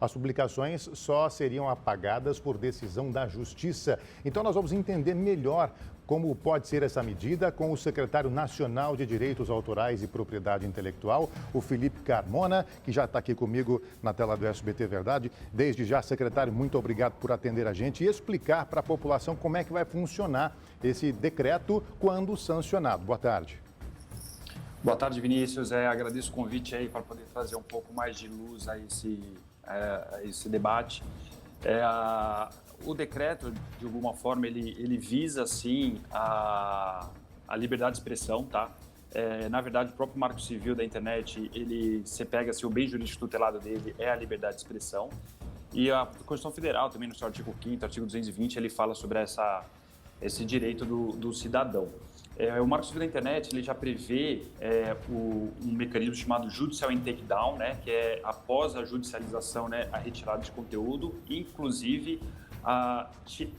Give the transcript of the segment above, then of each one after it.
as publicações só seriam apagadas por decisão da Justiça. Então, nós vamos entender melhor como pode ser essa medida com o secretário nacional de Direitos Autorais e Propriedade Intelectual, o Felipe Carmona, que já está aqui comigo na tela do SBT Verdade. Desde já, secretário, muito obrigado por atender a gente e explicar para a população como é que vai funcionar esse decreto quando sancionado. Boa tarde. Boa tarde, Vinícius. Agradeço o convite aí para poder trazer um pouco mais de luz a esse debate. O decreto, de alguma forma, ele visa, sim, a liberdade de expressão, tá? Na verdade, o próprio Marco Civil da Internet, você pega, assim, o bem jurídico tutelado dele é a liberdade de expressão. E a Constituição Federal, também no seu artigo 5º, artigo 220, ele fala sobre esse direito do cidadão. O Marco Civil da Internet ele já prevê um mecanismo chamado Judicial Takedown, né, que é após a judicialização, né, a retirada de conteúdo, inclusive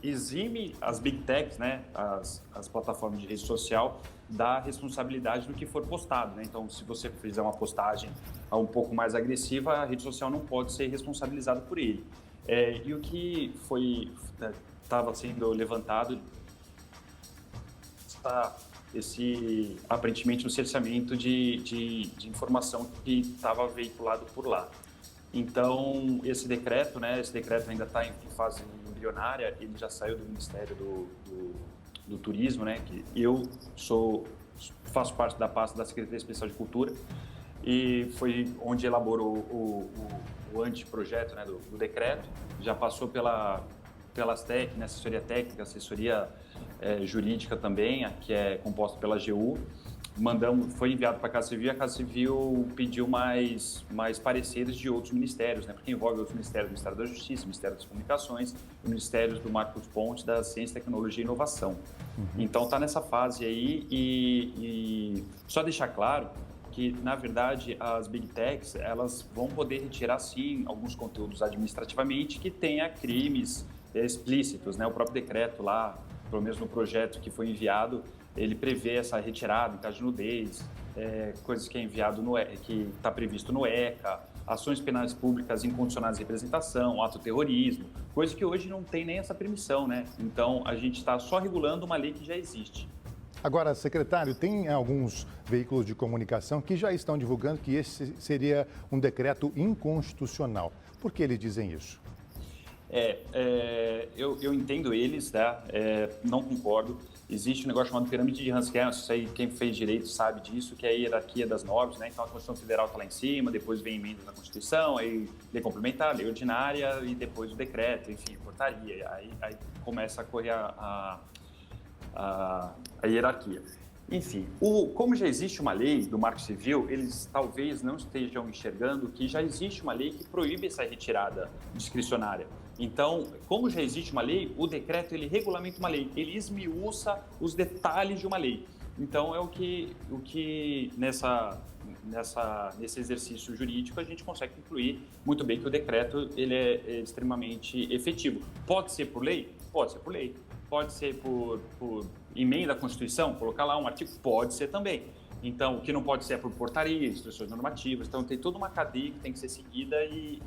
exime as big techs, né, as plataformas de rede social, da responsabilidade do que for postado, né? Então, se você fizer uma postagem um pouco mais agressiva, a rede social não pode ser responsabilizada por ele. E o que estava sendo levantado aparentemente, um cerceamento de informação que estava veiculado por lá. Então, esse decreto ainda está em fase embrionária, ele já saiu do Ministério do Turismo, né, que eu faço parte da pasta da Secretaria Especial de Cultura, e foi onde elaborou o anteprojeto, né, do decreto. Já passou pelas técnicas, assessoria técnica, assessoria jurídica também, que é composta pela AGU. Foi enviado para a Casa Civil, e a Casa Civil pediu mais pareceres de outros ministérios, né, porque envolve outros ministérios, o Ministério da Justiça, o Ministério das Comunicações, o Ministério do Marcos Pontes, da Ciência, Tecnologia e Inovação. Então, está nessa fase aí e só deixar claro que, na verdade, as Big Techs, elas vão poder retirar, sim, alguns conteúdos administrativamente que tenha crimes explícitos, né? O próprio decreto lá, pelo menos no projeto que foi enviado, ele prevê essa retirada em caso de nudez, coisas que que está previsto no ECA, ações penais públicas incondicionais de representação, ato terrorismo, coisa que hoje não tem nem essa permissão, né? Então, a gente está só regulando uma lei que já existe. Agora, secretário, tem alguns veículos de comunicação que já estão divulgando que esse seria um decreto inconstitucional. Por que eles dizem isso? Eu entendo eles, tá? Não concordo. Existe um negócio chamado pirâmide de Hans-Kelsen, isso aí quem fez direito sabe disso, que é a hierarquia das normas, né? Então a Constituição Federal está lá em cima, depois vem emendas na Constituição, aí lei complementar, lei ordinária e depois o decreto, enfim, portaria. Aí começa a correr a hierarquia. Enfim, como já existe uma lei do Marco Civil, eles talvez não estejam enxergando que já existe uma lei que proíbe essa retirada discricionária. Então, como já existe uma lei, o decreto ele regulamenta uma lei, ele esmiuça os detalhes de uma lei. Então, é o que nesse exercício jurídico a gente consegue concluir muito bem que o decreto ele é extremamente efetivo. Pode ser por lei? Pode ser por lei. Pode ser por emenda à Constituição, colocar lá um artigo? Pode ser também. Então, o que não pode ser é por portaria, instruções normativas. Então, tem toda uma cadeia que tem que ser seguida e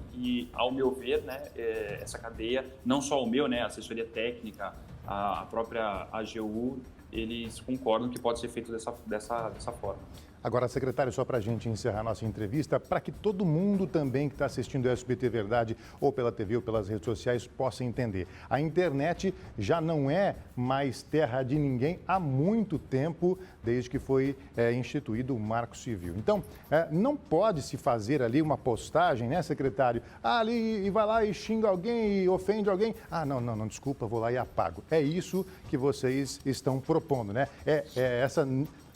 ao meu ver, né, essa cadeia, não só o meu, né, a assessoria técnica, a própria AGU, eles concordam que pode ser feito dessa forma. Agora, secretário, só para a gente encerrar nossa entrevista, para que todo mundo também que está assistindo o SBT Verdade, ou pela TV ou pelas redes sociais, possa entender. A internet já não é mais terra de ninguém há muito tempo, desde que foi instituído o Marco Civil. Então, não pode se fazer ali uma postagem, né, secretário? Ali e vai lá e xinga alguém e ofende alguém. Não, desculpa, vou lá e apago. É isso que vocês estão propondo, né?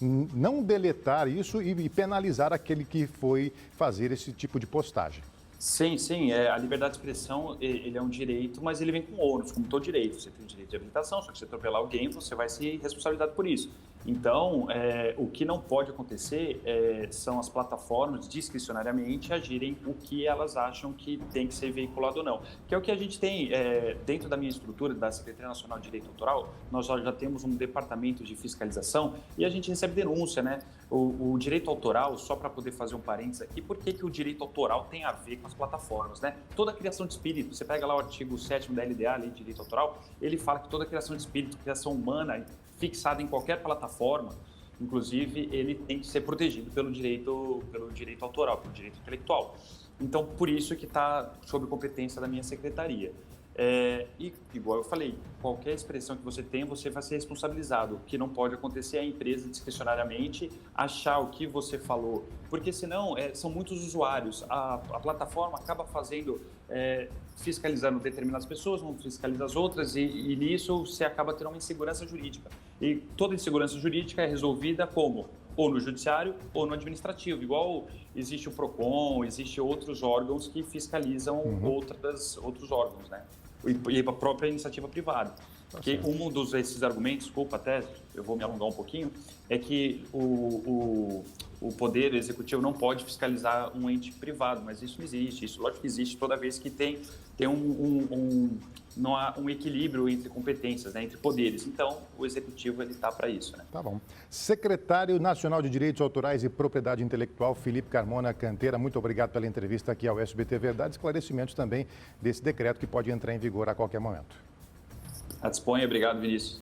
Não deletar isso e penalizar aquele que foi fazer esse tipo de postagem. Sim. A liberdade de expressão, ele é um direito, mas ele vem com ônus, como todo direito. Você tem o direito de habilitação, só que se atropelar alguém, você vai ser responsabilizado por isso. Então, o que não pode acontecer são as plataformas discricionariamente agirem o que elas acham que tem que ser veiculado ou não. Que é o que a gente tem dentro da minha estrutura, da Secretaria Nacional de Direito Autoral, nós já temos um departamento de fiscalização e a gente recebe denúncia, né? O direito autoral, só para poder fazer um parênteses aqui, por que o direito autoral tem a ver com as plataformas, né? Toda criação de espírito, você pega lá o artigo 7º da LDA, Lei de Direito Autoral, ele fala que toda criação de espírito, criação humana, fixado em qualquer plataforma, inclusive, ele tem que ser protegido pelo direito autoral, pelo direito intelectual. Então, por isso que está sob competência da minha secretaria. E, igual eu falei, qualquer expressão que você tem, você vai ser responsabilizado. O que não pode acontecer é a empresa discricionariamente achar o que você falou, porque senão são muitos usuários. A plataforma acaba fiscalizando determinadas pessoas, não fiscaliza as outras, e nisso você acaba tendo uma insegurança jurídica. E toda insegurança jurídica é resolvida como? Ou no judiciário ou no administrativo. Igual existe o PROCON, existe outros órgãos que fiscalizam outros órgãos, né? E a própria iniciativa privada. Porque desses argumentos, desculpa até, eu vou me alongar um pouquinho, é que o Poder Executivo não pode fiscalizar um ente privado, mas isso não existe. Isso, lógico que existe toda vez que tem não há um equilíbrio entre competências, né, entre poderes. Então, o Executivo está para isso. Né? Tá bom. Secretário Nacional de Direitos Autorais e Propriedade Intelectual, Felipe Carmona Canteira, muito obrigado pela entrevista aqui ao SBT Verdade. Esclarecimentos também desse decreto que pode entrar em vigor a qualquer momento. À disposição, obrigado, Vinícius.